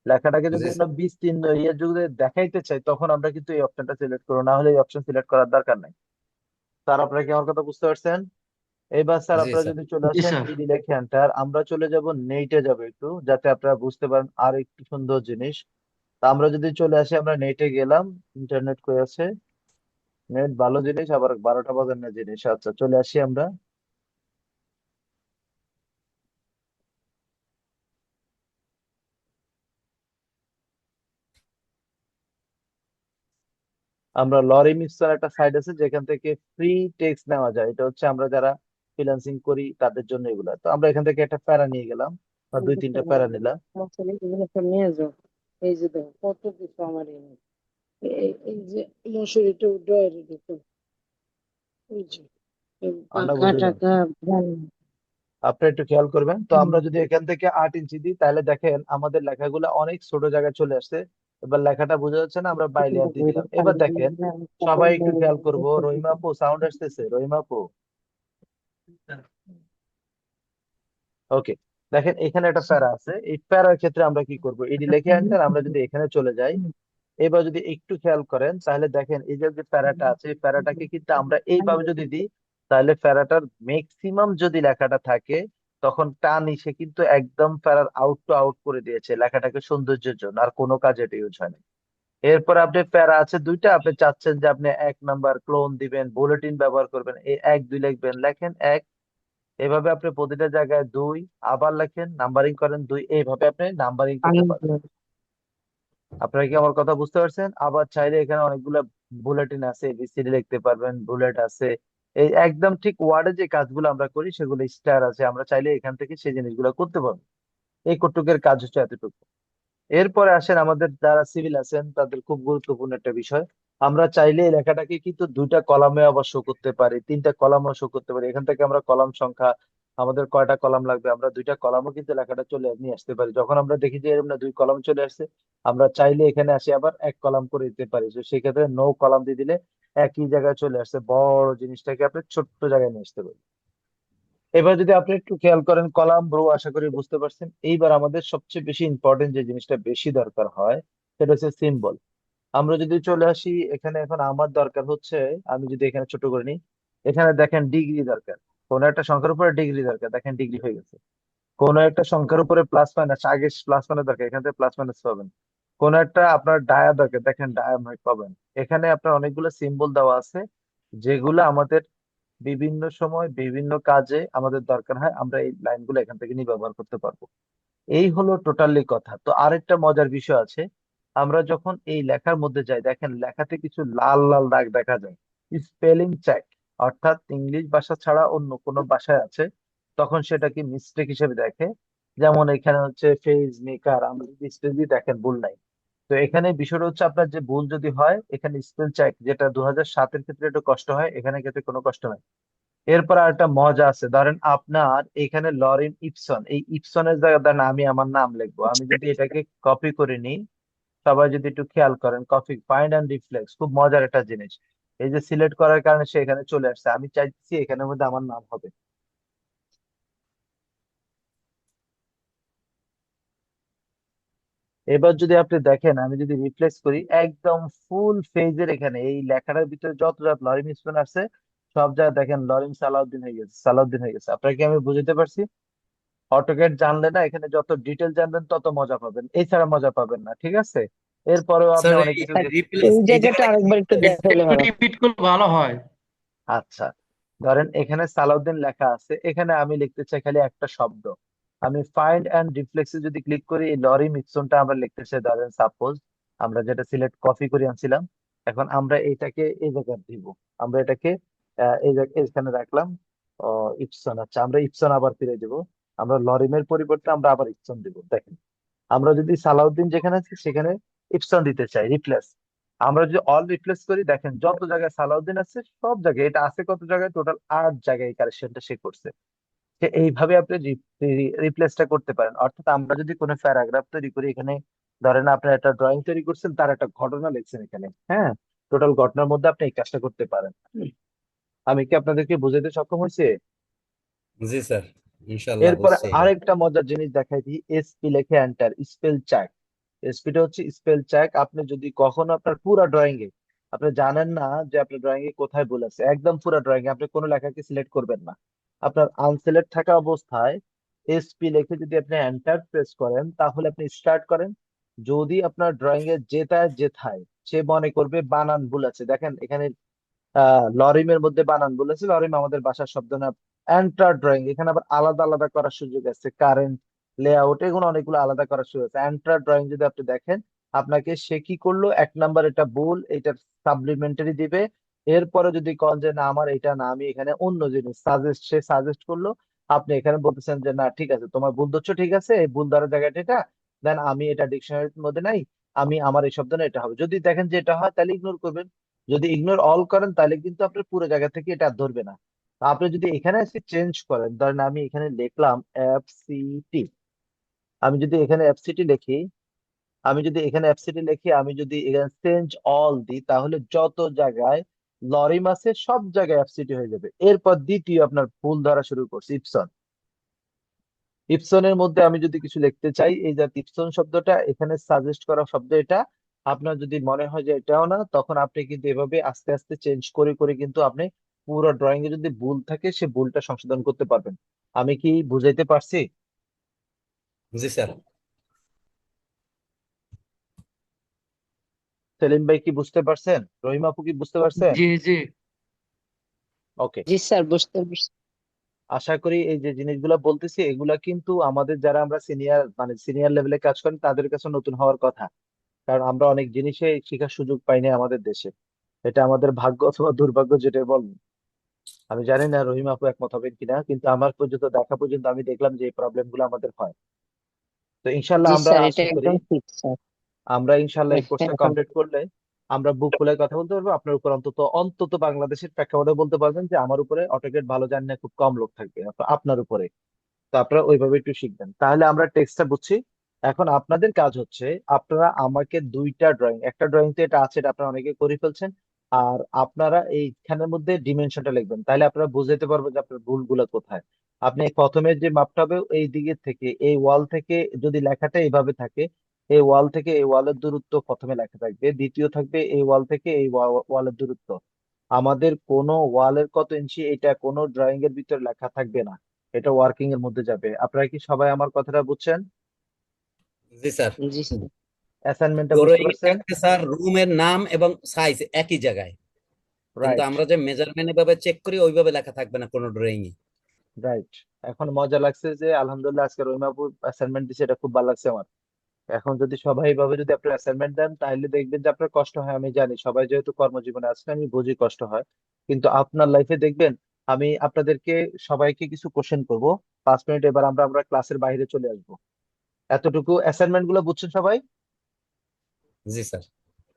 লেখাটাকে যদি জি আমরা স্যার। বিস্তীর্ণ ইয়ে যদি দেখাইতে চাই, তখন আমরা কিন্তু এই অপশনটা সিলেক্ট করবো, না হলে এই অপশন সিলেক্ট করার দরকার নাই। স্যার আপনারা কি আমার কথা বুঝতে পারছেন? এবার স্যার জি আপনারা স্যার। যদি চলে জি আসেন স্যার। ইডি লেখে এন্টার, আমরা চলে যাব নেটে যাব একটু, যাতে আপনারা বুঝতে পারেন আর একটু সুন্দর জিনিস। তা আমরা যদি চলে আসি, আমরা নেটে গেলাম, ইন্টারনেট কই আছে, নেট ভালো জিনিস, আবার 12টা বাজার না জিনিস। আচ্ছা, চলে আসি আমরা। আমরা লরি মিক্সচার একটা সাইট আছে, যেখান থেকে ফ্রি টেক্সট নেওয়া যায়। এটা হচ্ছে আমরা যারা ফ্রিল্যান্সিং করি তাদের জন্য এগুলা। তো আমরা এখান থেকে একটা প্যারা নিয়ে গেলাম, বা 2-3টা প্যারা নিলাম। এগুলো সব নিয়ে যাও। এই যে দেখো কত কিছু আমার এনে এই যে মশুরিটা ডয়ের দেখো, ওই যে এই আমরা পাখা বুঝলাম, টাকা আপনি একটু খেয়াল করবেন। তো আমরা যদি এখান থেকে 8 ইঞ্চি দিই, তাহলে দেখেন আমাদের লেখাগুলো অনেক ছোট জায়গায় চলে আসছে। এবার লেখাটা বোঝা যাচ্ছে না, আমরা বাই লেয়ার দিয়ে দিলাম। এবার দেখেন, সবাই একটু খেয়াল করবো, রহিমা আপু সাউন্ড আসতেছে, রহিমা আপু। ওকে, দেখেন এখানে একটা প্যারা আছে। এই প্যারার ক্ষেত্রে আমরা কি করব, এডি লিখে এন্টার, আমরা যদি এখানে চলে যাই, এবার যদি একটু খেয়াল করেন, তাহলে দেখেন এই যে প্যারাটা আছে, এই প্যারাটাকে কিন্তু আমরা এইভাবে যদি দিই, তাহলে প্যারাটার ম্যাক্সিমাম যদি লেখাটা থাকে, তখন টান এসে কিন্তু একদম প্যারার আউট টু আউট করে দিয়েছে লেখাটাকে সৌন্দর্যের জন্য, আর কোনো কাজে এটা ইউজ হয় না। এরপর আপনি প্যারা আছে দুইটা, আপনি চাচ্ছেন যে আপনি 1 নাম্বার ক্লোন দিবেন, বুলেটিন ব্যবহার করবেন, এই 1 2 লিখবেন, লেখেন 1। এভাবে আপনি প্রতিটা জায়গায় 2 আবার লেখেন, নাম্বারিং করেন 2, এইভাবে আপনি নাম্বারিং করতে পারবেন। আপনারা কি আমার কথা বুঝতে পারছেন? আবার চাইলে এখানে অনেকগুলো বুলেটিন আছে, এবিসিডি লিখতে পারবেন, বুলেট আছে। এই একদম ঠিক ওয়ার্ডে যে কাজগুলো আমরা করি সেগুলো স্টার আছে, আমরা চাইলে এখান থেকে সেই জিনিসগুলো করতে পারবো। এই কটুকের কাজ হচ্ছে এতটুকু। এরপরে আসেন আমাদের যারা সিভিল আছেন তাদের খুব গুরুত্বপূর্ণ একটা বিষয়, আমরা চাইলে এই লেখাটাকে কিন্তু 2টা কলামে আবার শো করতে পারি, 3টা কলামও শো করতে পারি। এখান থেকে আমরা কলাম সংখ্যা, আমাদের কয়টা কলাম লাগবে, আমরা 2টা কলামও কিন্তু লেখাটা চলে নিয়ে আসতে পারি। যখন আমরা দেখি যে এরকম না 2 কলাম চলে আসছে, আমরা চাইলে এখানে আসে আবার 1 কলাম করে দিতে পারি। তো সেক্ষেত্রে নো কলাম দিয়ে দিলে একই জায়গায় চলে আসছে, বড় জিনিসটাকে আপনি ছোট্ট জায়গায় নিয়ে আসতে পারি। এবার যদি আপনি একটু খেয়াল করেন কলাম রো, আশা করি বুঝতে পারছেন। এইবার আমাদের সবচেয়ে বেশি ইম্পর্টেন্ট যে জিনিসটা বেশি দরকার হয় সেটা হচ্ছে সিম্বল। আমরা যদি চলে আসি এখানে, এখন আমার দরকার হচ্ছে, আমি যদি এখানে ছোট করে নিই, এখানে দেখেন ডিগ্রি দরকার, কোন একটা সংখ্যার উপরে ডিগ্রি দরকার, দেখেন ডিগ্রি হয়ে গেছে। কোন একটা সংখ্যার উপরে প্লাস মাইনাস, আগে প্লাস মাইনাস দরকার, এখান থেকে প্লাস মাইনাস পাবেন। কোন একটা আপনার ডায়া দরকার, দেখেন ডায়া পাবেন। এখানে আপনার অনেকগুলো সিম্বল দেওয়া আছে যেগুলো আমাদের বিভিন্ন সময় বিভিন্ন কাজে আমাদের দরকার হয়, আমরা এই লাইনগুলো এখান থেকে নিয়ে ব্যবহার করতে পারবো। এই হলো টোটালি কথা। তো আরেকটা মজার বিষয় আছে, আমরা যখন এই লেখার মধ্যে যাই, দেখেন লেখাতে কিছু লাল লাল দাগ দেখা যায়, স্পেলিং চেক, অর্থাৎ ইংলিশ ভাষা ছাড়া অন্য কোনো ভাষায় আছে, তখন সেটাকে মিস্টেক হিসেবে দেখে। যেমন এখানে হচ্ছে ফেজ মেকার, আমরা যদি স্পেল দিয়ে দেখেন ভুল নাই। তো এখানে বিষয়টা হচ্ছে আপনার যে ভুল যদি হয়, এখানে স্পেল চেক, যেটা 2007-এর ক্ষেত্রে একটু কষ্ট হয়, এখানে ক্ষেত্রে কোনো কষ্ট নাই। এরপর আরেকটা মজা আছে, ধরেন আপনার এখানে লরেন ইপসন, এই ইপসনের জায়গায় ধরেন আমি আমার নাম লিখবো, আমি যদি এটাকে কপি করে নিই, সবাই যদি একটু খেয়াল করেন, কপি ফাইন্ড অ্যান্ড রিফ্লেক্স, খুব মজার একটা জিনিস। এই যে সিলেক্ট করার কারণে সে এখানে চলে আসছে, আমি চাইছি এখানের মধ্যে আমার নাম হবে। এবার যদি আপনি দেখেন, আমি যদি রিপ্লেস করি, একদম ফুল পেজের এখানে এই লেখাটার ভিতরে যত যত লরিন স্পেন আছে, সব জায়গায় দেখেন লরিন সালাউদ্দিন হয়ে গেছে, সালাউদ্দিন হয়ে গেছে। আপনাকে আমি বুঝতে পারছি? অটোক্যাড জানলে না, এখানে যত ডিটেল জানবেন তত মজা পাবেন, এছাড়া মজা পাবেন না, ঠিক আছে? এরপরেও আপনি স্যার অনেক এই কিছু রিপ্লেস এই এই জায়গাটা জায়গাটা কি আরেকবার একটু এটা দেখাইলে একটু ভালো। রিপিট করলে ভালো হয়। আচ্ছা, ধরেন এখানে সালাউদ্দিন লেখা আছে, এখানে আমি লিখতে চাই খালি একটা শব্দ। আমি ফাইন্ড অ্যান্ড রিফ্লেক্সে যদি ক্লিক করি, এই লরিম ইপসনটা আমরা লিখতে চাই, ধরেন সাপোজ আমরা যেটা সিলেক্ট কপি করে আনছিলাম, এখন আমরা এটাকে এই জায়গায় দিব। আমরা এটাকে এই জায়গায় এখানে রাখলাম। ইপসন, আচ্ছা আমরা ইপসন আবার ফিরে দিব। আমরা লরিমের পরিবর্তে আমরা আবার ইপসন দিব। দেখেন, আমরা যদি সালাউদ্দিন যেখানে আছে সেখানে ইপসন দিতে চাই, রিপ্লেস। আমরা যদি অল রিপ্লেস করি, দেখেন যত জায়গায় সালাউদ্দিন আছে সব জায়গায় এটা আছে, কত জায়গায়, টোটাল 8 জায়গায় এই কারেকশনটা সে করছে। যে এইভাবে আপনি রিপ্লেসটা করতে পারেন। অর্থাৎ আমরা যদি কোনো প্যারাগ্রাফ তৈরি করি, এখানে ধরেন আপনার একটা ড্রয়িং তৈরি করছেন, তার একটা ঘটনা লিখছেন এখানে, হ্যাঁ, টোটাল ঘটনার মধ্যে আপনি এই কাজটা করতে পারেন। আমি কি আপনাদেরকে বুঝাইতে সক্ষম হয়েছে? জি স্যার, ইনশাল্লাহ এরপরে বুঝছি এবার। আরেকটা মজার জিনিস দেখাই দিই, এসপি লিখে এন্টার, স্পেল চেক। এসপিটা হচ্ছে স্পেল চেক। আপনি যদি কখনো আপনার পুরো ড্রয়িং এ আপনি জানেন না যে আপনার ড্রয়িং এ কোথায় ভুল আছে, একদম পুরো ড্রয়িং এ আপনি কোনো লেখাকে সিলেক্ট করবেন না, আপনার আনসিলেক্ট থাকা অবস্থায় এসপি লিখে যদি আপনি এন্টার প্রেস করেন, তাহলে আপনি স্টার্ট করেন। যদি আপনার ড্রয়িং এ যেটায় যেথায় সে মনে করবে বানান ভুল আছে, দেখেন এখানে লরিমের মধ্যে বানান বলেছে, লরিম আমাদের ভাষার শব্দ না। এন্টার ড্রয়িং, এখানে আবার আলাদা আলাদা করার সুযোগ আছে, কারেন্ট, লেআউট, এগুলো অনেকগুলো আলাদা করার সুযোগ আছে। এন্টার ড্রয়িং যদি আপনি দেখেন, আপনাকে সে কি করলো, 1 নাম্বার এটা ভুল, এটা সাপ্লিমেন্টারি দিবে। এরপরে যদি কন যে না আমার এটা না, আমি এখানে অন্য জিনিস সাজেস্ট, সে সাজেস্ট করলো, আপনি এখানে বলতেছেন যে না ঠিক আছে, তোমার ভুল ধরছো, ঠিক আছে, এই ভুল ধরার জায়গাটা এটা, দেন আমি এটা ডিকশনারির মধ্যে নাই, আমি আমার এই শব্দ না এটা হবে। যদি দেখেন যে এটা হয় তাহলে ইগনোর করবেন। যদি ইগনোর অল করেন তাহলে কিন্তু আপনার পুরো জায়গা থেকে এটা আর ধরবে না। আপনি যদি এখানে এসে চেঞ্জ করেন, ধরেন আমি এখানে লিখলাম এফসিটি, আমি যদি এখানে এফসিটি লিখি, আমি যদি এখানে চেঞ্জ অল দিই, তাহলে যত জায়গায় লরিম আছে সব জায়গায় এফসিটি হয়ে যাবে। এরপর দ্বিতীয় আপনার ভুল ধরা শুরু করছে, ইপসন। ইপসনের মধ্যে আমি যদি কিছু লিখতে চাই, এই যে ইপসন শব্দটা এখানে সাজেস্ট করা শব্দ এটা, আপনার যদি মনে হয় যে এটাও না, তখন আপনি কিন্তু এভাবে আস্তে আস্তে চেঞ্জ করে করে কিন্তু আপনি পুরো ড্রয়িং এ যদি ভুল থাকে সে ভুলটা সংশোধন করতে পারবেন। আমি কি বুঝাইতে পারছি? জি স্যার। সেলিম ভাই কি বুঝতে পারছেন? রহিম আপু কি বুঝতে পারছেন? জি জি। ওকে। জি স্যার, বুঝতে পারছি। আশা করি এই যে জিনিসগুলো বলতেছি এগুলা কিন্তু আমাদের যারা আমরা সিনিয়র মানে সিনিয়র লেভেলে কাজ করেন তাদের কাছে নতুন হওয়ার কথা, কারণ আমরা অনেক জিনিসে শেখার সুযোগ পাইনি আমাদের দেশে। এটা আমাদের ভাগ্য অথবা দুর্ভাগ্য যেটা বলেন। আমি জানি না রহিম আপু একমত হবেন কিনা, কিন্তু আমার পর্যন্ত দেখা পর্যন্ত আমি দেখলাম যে এই প্রবলেম গুলো আমাদের হয়। তো ইনশাল্লাহ জি আমরা স্যার, এটা আশা করি একদম ঠিক স্যার। আমরা ইনশাল্লাহ এই কোর্সটা এখন কমপ্লিট করলে আমরা বুক খুলে কথা বলতে পারবো আপনার উপর, অন্তত অন্তত বাংলাদেশের প্রেক্ষাপটে বলতে পারবেন যে আমার উপরে অটোকেট ভালো জানি না খুব কম লোক থাকবে, তো আপনার উপরে। তো আপনারা ওইভাবে একটু শিখবেন, তাহলে আমরা টেক্সটটা বুঝছি। এখন আপনাদের কাজ হচ্ছে আপনারা আমাকে দুইটা ড্রয়িং, একটা ড্রয়িং তো এটা আছে, এটা আপনারা অনেকে করে ফেলছেন, আর আপনারা এইখানের মধ্যে ডিমেনশনটা লিখবেন, তাহলে আপনারা বুঝতে পারবেন যে আপনার ভুলগুলো কোথায়। আপনি প্রথমে যে মাপটা হবে এই দিকে থেকে এই ওয়াল থেকে, যদি লেখাটা এইভাবে থাকে এই ওয়াল থেকে এই ওয়ালের দূরত্ব প্রথমে লেখা থাকবে, দ্বিতীয় থাকবে এই ওয়াল থেকে এই ওয়ালের দূরত্ব। আমাদের কোনো ওয়ালের কত ইঞ্চি এটা কোনো ড্রয়িং এর ভিতরে লেখা থাকবে না, এটা ওয়ার্কিং এর মধ্যে যাবে। আপনারা কি সবাই আমার কথাটা বুঝছেন? জি স্যার। জি স্যার। অ্যাসাইনমেন্টটা বুঝতে ড্রয়িং পারছেন? থাকতে স্যার রুমের নাম এবং সাইজ একই জায়গায়, কিন্তু রাইট, আমরা যে মেজারমেন্ট ভাবে চেক করি ওইভাবে লেখা থাকবে না কোনো ড্রয়িং এ। রাইট। এখন মজা লাগছে যে আলহামদুলিল্লাহ আজকে রহিমাপুর অ্যাসাইনমেন্ট দিছে, এটা খুব ভালো লাগছে আমার। এখন যদি সবাই এইভাবে যদি আপনার অ্যাসাইনমেন্ট দেন তাহলে দেখবেন যে আপনার কষ্ট হয়, আমি জানি সবাই যেহেতু কর্মজীবনে আছেন আমি বুঝি কষ্ট হয়, কিন্তু আপনার লাইফে দেখবেন আমি আপনাদেরকে সবাইকে কিছু কোশ্চেন করব। 5 মিনিট এবার আমরা আমরা ক্লাসের বাইরে চলে আসবো। এতটুকু অ্যাসাইনমেন্ট গুলো বুঝছেন সবাই? জি স্যার,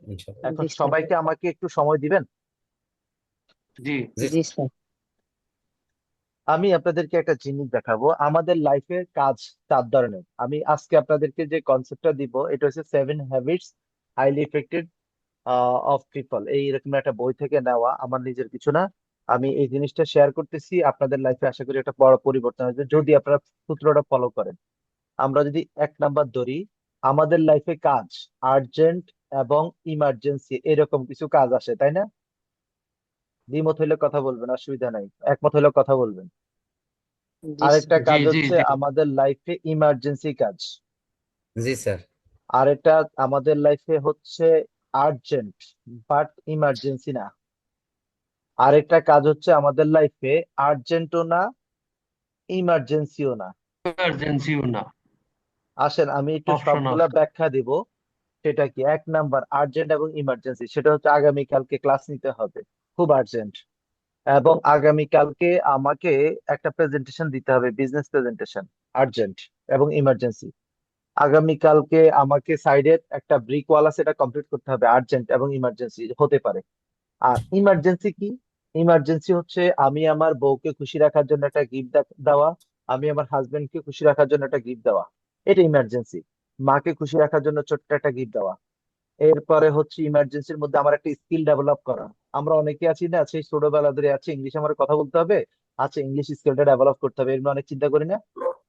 ইনশাআল্লাহ। এখন জি স্যার। সবাইকে আমাকে একটু সময় দিবেন। জি জি জি স্যার। আমি আপনাদেরকে একটা জিনিস দেখাবো, আমাদের লাইফে কাজ 4 ধরনের। আমি আজকে আপনাদেরকে যে কনসেপ্টটা দিব এটা হচ্ছে 7 habits highly effective of people, এইরকম একটা বই থেকে নেওয়া, আমার নিজের কিছু না। আমি এই জিনিসটা শেয়ার করতেছি, আপনাদের লাইফে আশা করি একটা বড় পরিবর্তন আসবে যদি আপনারা সূত্রটা ফলো করেন। আমরা যদি 1 নাম্বার ধরি, আমাদের লাইফে কাজ আর্জেন্ট এবং ইমার্জেন্সি এরকম কিছু কাজ আসে, তাই না? দ্বিমত হইলে কথা বলবেন, অসুবিধা নাই, একমত হইলে কথা বলবেন। জি আরেকটা জি কাজ জি হচ্ছে জি আমাদের লাইফে ইমার্জেন্সি কাজ, জি স্যার। আরেকটা আমাদের লাইফে হচ্ছে আর্জেন্ট বাট ইমার্জেন্সি না, আরেকটা কাজ হচ্ছে আমাদের লাইফে আর্জেন্টও না ইমার্জেন্সিও না। ইমার্জেন্সিও না, আসেন আমি একটু অপশনাল। সবগুলা ব্যাখ্যা দিব। সেটা কি? 1 নাম্বার আর্জেন্ট এবং ইমার্জেন্সি, সেটা হচ্ছে আগামীকালকে ক্লাস নিতে হবে, খুব আর্জেন্ট, এবং আগামীকালকে আমাকে একটা প্রেজেন্টেশন দিতে হবে, বিজনেস প্রেজেন্টেশন, আর্জেন্ট এবং ইমার্জেন্সি। আগামীকালকে আমাকে সাইডের একটা ব্রিক ওয়াল আছে এটা কমপ্লিট করতে হবে, আর্জেন্ট এবং ইমার্জেন্সি হতে পারে। আর ইমার্জেন্সি কি? ইমার্জেন্সি হচ্ছে আমি আমার বউকে খুশি রাখার জন্য একটা গিফট দেওয়া, আমি আমার হাজবেন্ডকে খুশি রাখার জন্য একটা গিফট দেওয়া, এটা ইমার্জেন্সি। মাকে খুশি রাখার জন্য ছোট্ট একটা গিফট দেওয়া। এরপরে হচ্ছে ইমার্জেন্সির মধ্যে আমার একটা স্কিল ডেভেলপ করা। আমরা অনেকে আছি না, সেই ছোটবেলা ধরে আছে ইংলিশ আমার কথা বলতে হবে, আচ্ছা ইংলিশ স্কিলটা ডেভেলপ করতে হবে, এর অনেক চিন্তা করি না।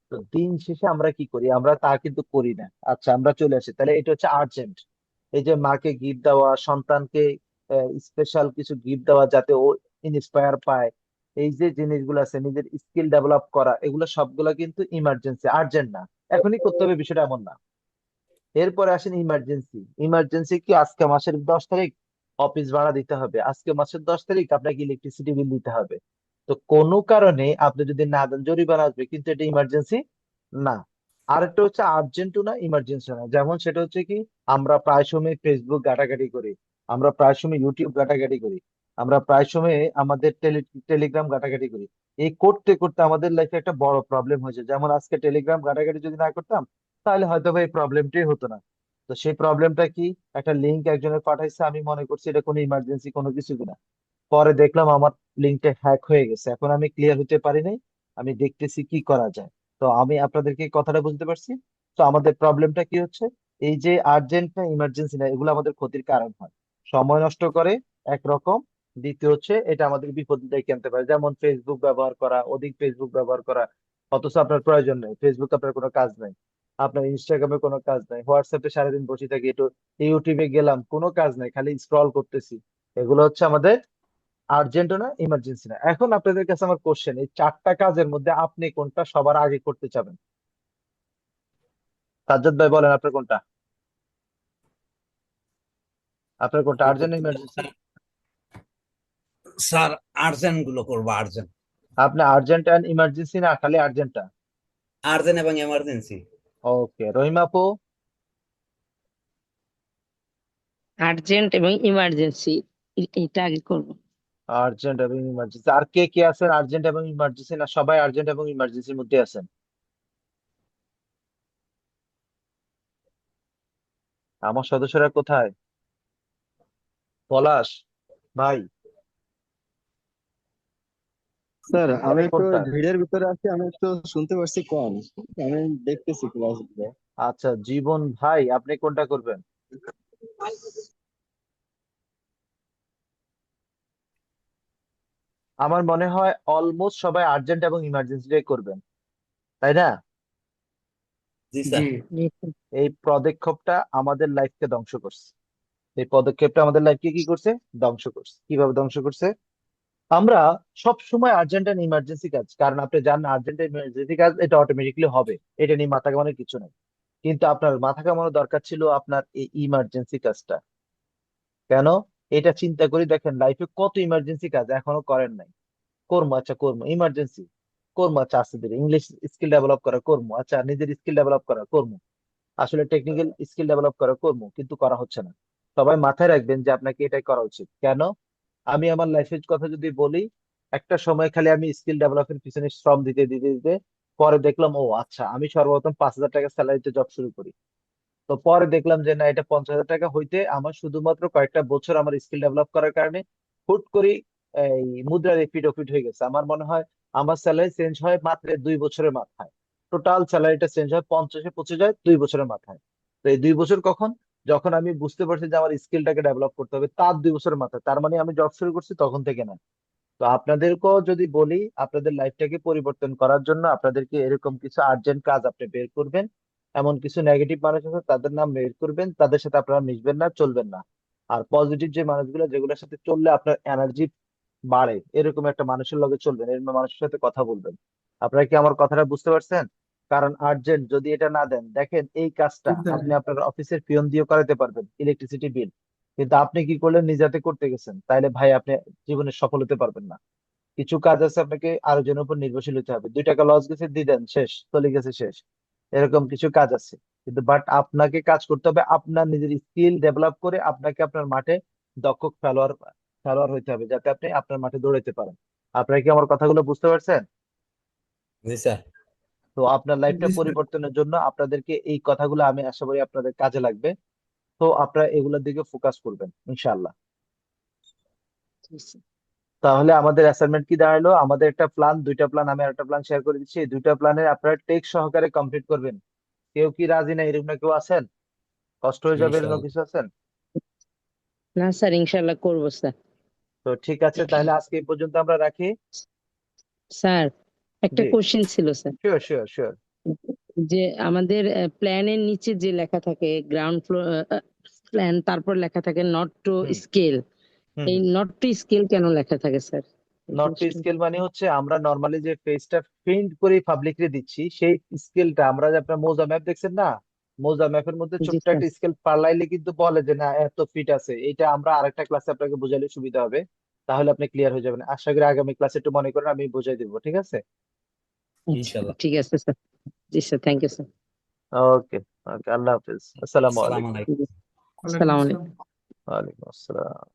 তো দিন শেষে আমরা কি করি? আমরা তা কিন্তু করি না। আচ্ছা আমরা চলে আসি, তাহলে এটা হচ্ছে আর্জেন্ট। এই যে মাকে গিফট দেওয়া, সন্তানকে স্পেশাল কিছু গিফট দেওয়া যাতে ও ইন্সপায়ার পায়, এই যে জিনিসগুলো আছে নিজের স্কিল ডেভেলপ করা, এগুলো সবগুলো কিন্তু ইমার্জেন্সি, আর্জেন্ট না, এখনই করতে হবে বিষয়টা এমন না। এরপরে আসেন ইমার্জেন্সি। ইমার্জেন্সি কি? আজকে মাসের 10 তারিখ অফিস ভাড়া দিতে হবে, আজকে মাসের 10 তারিখ আপনাকে ইলেকট্রিসিটি বিল দিতে হবে। তো কোনো কারণে আপনি যদি না দেন জরিমানা আসবে, কিন্তু এটা ইমার্জেন্সি না। আরেকটা হচ্ছে আর্জেন্টও না ইমার্জেন্সি না, যেমন সেটা হচ্ছে কি, আমরা প্রায় সময় ফেসবুক ঘাটাঘাটি করি, আমরা প্রায় সময় ইউটিউব ঘাটাঘাটি করি, আমরা প্রায় সময় আমাদের টেলিগ্রাম ঘাটাঘাটি করি। এই করতে করতে আমাদের লাইফে একটা বড় প্রবলেম হয়েছে, যেমন আজকে টেলিগ্রাম ঘাটাঘাটি যদি না করতাম তাহলে হয়তো বা এই প্রবলেমটাই হতো না। তো সেই প্রবলেমটা কি? একটা লিঙ্ক একজনের পাঠাইছে, আমি মনে করছি এটা কোনো ইমার্জেন্সি কোনো কিছু কিনা, পরে দেখলাম আমার লিঙ্কটা হ্যাক হয়ে গেছে, এখন আমি ক্লিয়ার হতে পারি নাই, আমি দেখতেছি কি করা যায়। তো আমি আপনাদেরকে এই কথাটা বুঝতে পারছি। তো আমাদের প্রবলেমটা কি হচ্ছে, এই যে আর্জেন্ট না ইমার্জেন্সি না এগুলো আমাদের ক্ষতির কারণ হয়, সময় নষ্ট করে একরকম, দ্বিতীয় হচ্ছে এটা আমাদের বিপদ ডেকে আনতে পারে, যেমন ফেসবুক ব্যবহার করা, অধিক ফেসবুক ব্যবহার করা, অথচ আপনার প্রয়োজন নেই, ফেসবুক আপনার কোনো কাজ নাই, আপনার ইনস্টাগ্রামে কোনো কাজ নাই, হোয়াটসঅ্যাপে সারাদিন বসে থাকি, একটু ইউটিউবে গেলাম, কোনো কাজ নাই, খালি স্ক্রল করতেছি। এগুলো হচ্ছে আমাদের আর্জেন্টও না ইমার্জেন্সি না। এখন আপনাদের কাছে আমার কোশ্চেন, এই 4টা কাজের মধ্যে আপনি কোনটা সবার আগে করতে চাবেন? সাজ্জাদ ভাই বলেন আপনার কোনটা, আপনার কোনটা, আমি আর্জেন্ট করতে চাই ইমার্জেন্সি? স্যার, স্যার আর্জেন্ট গুলো করবো, আর্জেন্ট। আপনি আর্জেন্ট অ্যান্ড ইমার্জেন্সি না খালি আর্জেন্টটা? আর্জেন্ট এবং এমার্জেন্সি। ওকে, রহিমা আপু? আর্জেন্ট এবং ইমার্জেন্সি এটা আগে করবো। আর্জেন্ট এবং ইমার্জেন্সি। আর কে কে আছেন আর্জেন্ট এবং ইমার্জেন্সি না সবাই আর্জেন্ট এবং ইমার্জেন্সির মধ্যে আছেন? আমার সদস্যরা কোথায়? পলাশ ভাই, স্যার আমি একটু কোনটা? ভিড়ের ভিতরে আছি, আমি একটু শুনতে পারছি কম। আমি দেখতেছি ক্লাসগুলো। আচ্ছা, জীবন ভাই আপনি কোনটা করবেন? আমার মনে হয় অলমোস্ট সবাই আর্জেন্ট এবং ইমার্জেন্সিটাই করবেন, তাই না? জি স্যার। জি। এই পদক্ষেপটা আমাদের লাইফকে ধ্বংস করছে। এই পদক্ষেপটা আমাদের লাইফকে কি করছে? ধ্বংস করছে। কিভাবে ধ্বংস করছে? আমরা সব সময় আর্জেন্ট এন্ড ইমার্জেন্সি কাজ, কারণ আপনি জানেন আর্জেন্ট ইমার্জেন্সি কাজ এটা অটোমেটিকলি হবে, এটা নিয়ে মাথা ঘামানোর কিছু নেই। কিন্তু আপনার মাথা ঘামানোর দরকার ছিল আপনার এই ইমার্জেন্সি কাজটা। কেন? এটা চিন্তা করে দেখেন লাইফে কত ইমার্জেন্সি কাজ এখনো করেন নাই। কর্ম, আচ্ছা কর্ম ইমার্জেন্সি, কর্ম আচ্ছা আস্তে ধীরে ইংলিশ স্কিল ডেভেলপ করা কর্ম, আচ্ছা নিজের স্কিল ডেভেলপ করা কর্ম, আসলে টেকনিক্যাল স্কিল ডেভেলপ করা কর্ম, কিন্তু করা হচ্ছে না। সবাই মাথায় রাখবেন যে আপনাকে এটাই করা উচিত। কেন? আমি আমার লাইফের কথা যদি বলি, একটা সময় খালি আমি স্কিল ডেভেলপের পিছনে শ্রম দিতে দিতে দিতে পরে দেখলাম ও আচ্ছা আমি সর্বপ্রথম 5,000 টাকা স্যালারিতে জব শুরু করি। তো পরে দেখলাম যে না, এটা 50,000 টাকা হইতে আমার শুধুমাত্র কয়েকটা বছর আমার স্কিল ডেভেলপ করার কারণে হুট করে এই মুদ্রার এপিট ওপিট হয়ে গেছে। আমার মনে হয় আমার স্যালারি চেঞ্জ হয় মাত্র 2 বছরের মাথায়। টোটাল স্যালারিটা চেঞ্জ হয় 50-এ পৌঁছে যায় 2 বছরের মাথায়। তো এই 2 বছর কখন? যখন আমি বুঝতে পারছি যে আমার স্কিলটাকে ডেভেলপ করতে হবে, তার 2 বছরের মাথায়। তার মানে আমি জব শুরু করছি তখন থেকে না। তো আপনাদেরকেও যদি বলি আপনাদের লাইফটাকে পরিবর্তন করার জন্য আপনাদেরকে এরকম কিছু আর্জেন্ট কাজ আপনি বের করবেন। এমন কিছু নেগেটিভ মানুষ আছে তাদের নাম বের করবেন, তাদের সাথে আপনারা মিশবেন না, চলবেন না। আর পজিটিভ যে মানুষগুলো যেগুলোর সাথে চললে আপনার এনার্জি বাড়ে এরকম একটা মানুষের লগে চলবেন, এরকম মানুষের সাথে কথা বলবেন। আপনারা কি আমার কথাটা বুঝতে পারছেন? কারণ আর্জেন্ট যদি এটা না দেন, দেখেন এই কাজটা জি স্যার। আপনি আপনার অফিসের পিয়ন দিয়ে করাতে পারবেন, ইলেকট্রিসিটি বিল, কিন্তু আপনি কি করলেন নিজেতে করতে গেছেন, তাইলে ভাই আপনি জীবনে সফল হতে পারবেন না। কিছু কাজ আছে আপনাকে আরেকজনের উপর নির্ভরশীল হতে হবে, 2 টাকা লস গেছে দিয়ে দেন, শেষ চলে গেছে শেষ, এরকম কিছু কাজ আছে। কিন্তু বাট আপনাকে কাজ করতে হবে আপনার নিজের স্কিল ডেভেলপ করে, আপনাকে আপনার মাঠে দক্ষ খেলোয়াড় খেলোয়াড় হইতে হবে যাতে আপনি আপনার মাঠে দৌড়াতে পারেন। আপনারা কি আমার কথাগুলো বুঝতে পারছেন? জি স্যার। তো আপনার লাইফটা জি স্যার। পরিবর্তনের জন্য আপনাদেরকে এই কথাগুলো আমি আশা করি আপনাদের কাজে লাগবে। তো আপনারা এগুলোর দিকে ফোকাস করবেন ইনশাআল্লাহ। তাহলে আমাদের অ্যাসাইনমেন্ট কি দাঁড়ালো? আমাদের একটা প্ল্যান, 2টা প্ল্যান, আমি আরেকটা প্ল্যান শেয়ার করে দিচ্ছি। এই 2টা প্ল্যানের আপনারা টেক সহকারে কমপ্লিট করবেন। কেউ কি রাজি না এরকম না কেউ আছেন? কষ্ট হয়ে যাবে এরকম ইনশাআল্লাহ। কিছু আছেন? না স্যার, ইনশাল্লাহ করবো স্যার। তো ঠিক আছে, তাহলে আজকে এই পর্যন্ত আমরা রাখি। স্যার, একটা জি, কোশ্চেন ছিল স্যার। Sure sure sure. যে আমাদের প্ল্যানের নিচে যে লেখা থাকে গ্রাউন্ড ফ্লোর প্ল্যান, তারপর লেখা থাকে নট টু হুম স্কেল, হুম এই হুম। নট টু স্কেল কেন লেখা থাকে স্যার? এই নট টু জিনিসটা স্কেল মানে হচ্ছে আমরা নর্মালি যে পেজটা প্রিন্ট করে পাবলিকলি দিচ্ছি সেই স্কেলটা, আমরা যে আপনার মোজা ম্যাপ দেখছেন না, মোজা ম্যাপের মধ্যে জি ছোট্ট স্যার। একটা স্কেল পাল্লাইলে কিন্তু বলে যে না এত ফিট আছে। এটা আমরা আরেকটা ক্লাসে আপনাকে বোঝালে সুবিধা হবে, তাহলে আপনি ক্লিয়ার হয়ে যাবেন। আশা করি আগামী ক্লাসে একটু মনে করেন, আমি বুঝাই দিব, ঠিক আছে? আচ্ছা, ইনশাআল্লাহ। ঠিক আছে স্যার। জি sir, thank you sir. Okay okay, আল্লাহ হাফিজ, আসসালামু আসসালামু আলাইকুম। আলাইকুম। ওয়ালাইকুম আসসালামু আসসালাম। আলাইকুম। ওয়ালাইকুম আসসালাম।